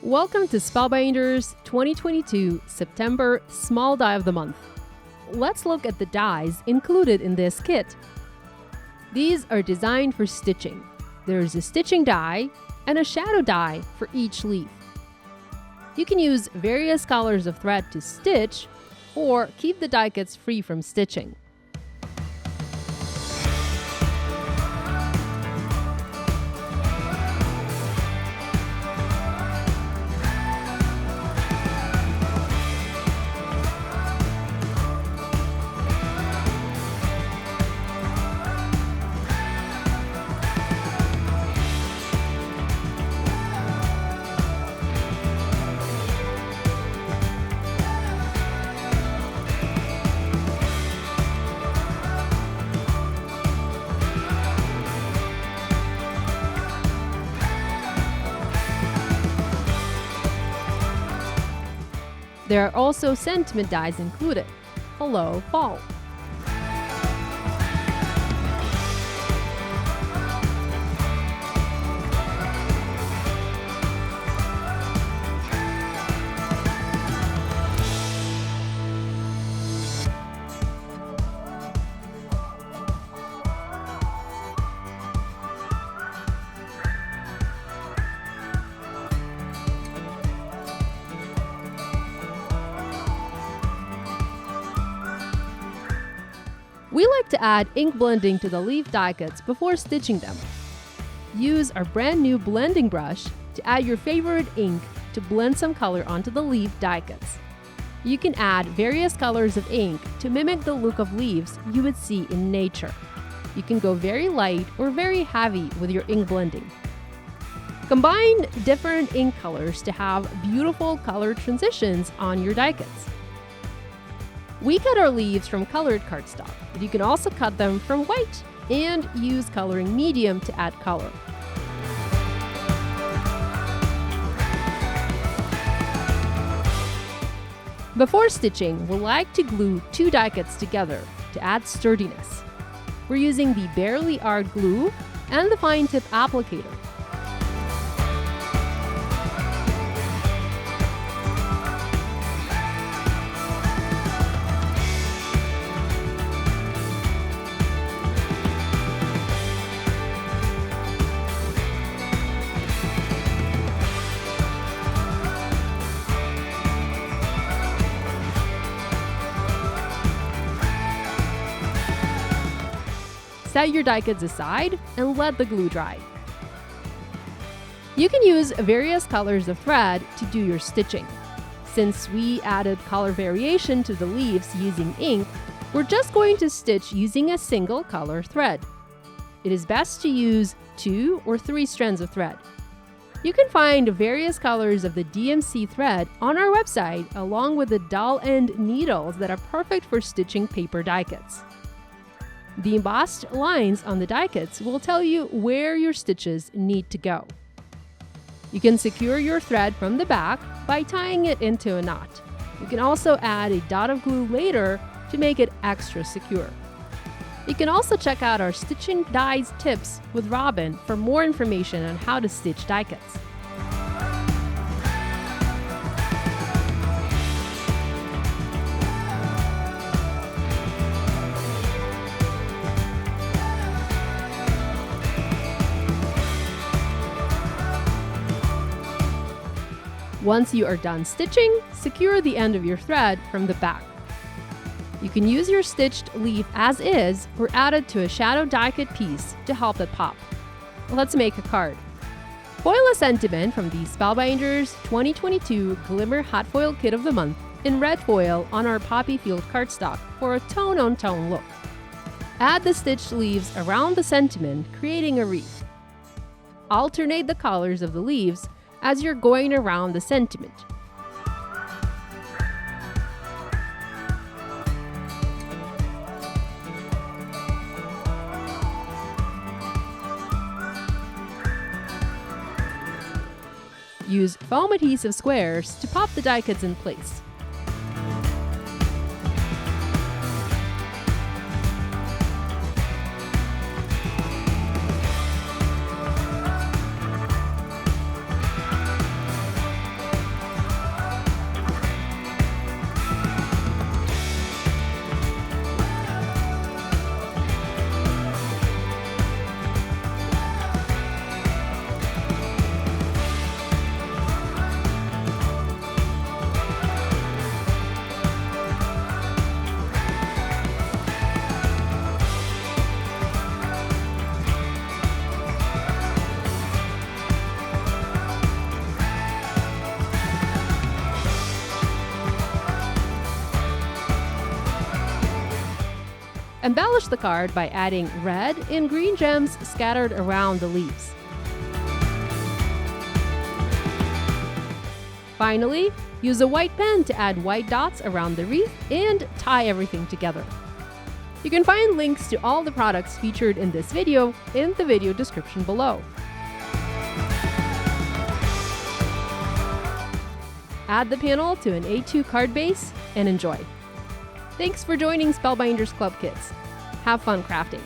Welcome to Spellbinders 2022 September Small Die of the Month. Let's look at the dies included in this kit. These are designed for stitching. There's a stitching die and a shadow die for each leaf. You can use various colors of thread to stitch or keep the die kits free from stitching. There are also sentiment dies included. Hello, Fall. We like to add ink blending to the leaf die cuts before stitching them. Use our brand new blending brush to add your favorite ink to blend some color onto the leaf die cuts. You can add various colors of ink to mimic the look of leaves you would see in nature. You can go very light or very heavy with your ink blending. Combine different ink colors to have beautiful color transitions on your die cuts. We cut our leaves from colored cardstock, but you can also cut them from white and use coloring medium to add color. Before stitching, we like to glue two die cuts together to add sturdiness. We're using the Bearly Art glue and the fine tip applicator. Set your die cuts aside and let the glue dry. You can use various colors of thread to do your stitching. Since we added color variation to the leaves using ink, we're just going to stitch using a single color thread. It is best to use 2 or 3 strands of thread. You can find various colors of the DMC thread on our website, along with the dull end needles that are perfect for stitching paper die cuts. The embossed lines on the die cuts will tell you where your stitches need to go. You can secure your thread from the back by tying it into a knot. You can also add a dot of glue later to make it extra secure. You can also check out our Stitching Dies tips with Robin for more information on how to stitch die cuts. Once you are done stitching, secure the end of your thread from the back. You can use your stitched leaf as is or add it to a shadow die cut piece to help it pop. Let's make a card. Foil a sentiment from the Spellbinders 2022 Glimmer Hot Foil Kit of the Month in red foil on our poppy field cardstock for a tone-on-tone look. Add the stitched leaves around the sentiment, creating a wreath. Alternate the colors of the leaves as you're going around the sentiment. Use foam adhesive squares to pop the die cuts in place. Embellish the card by adding red and green gems scattered around the leaves. Finally, use a white pen to add white dots around the wreath and tie everything together. You can find links to all the products featured in this video in the video description below. Add the panel to an A2 card base and enjoy. Thanks for joining Spellbinders Club Kids. Have fun crafting!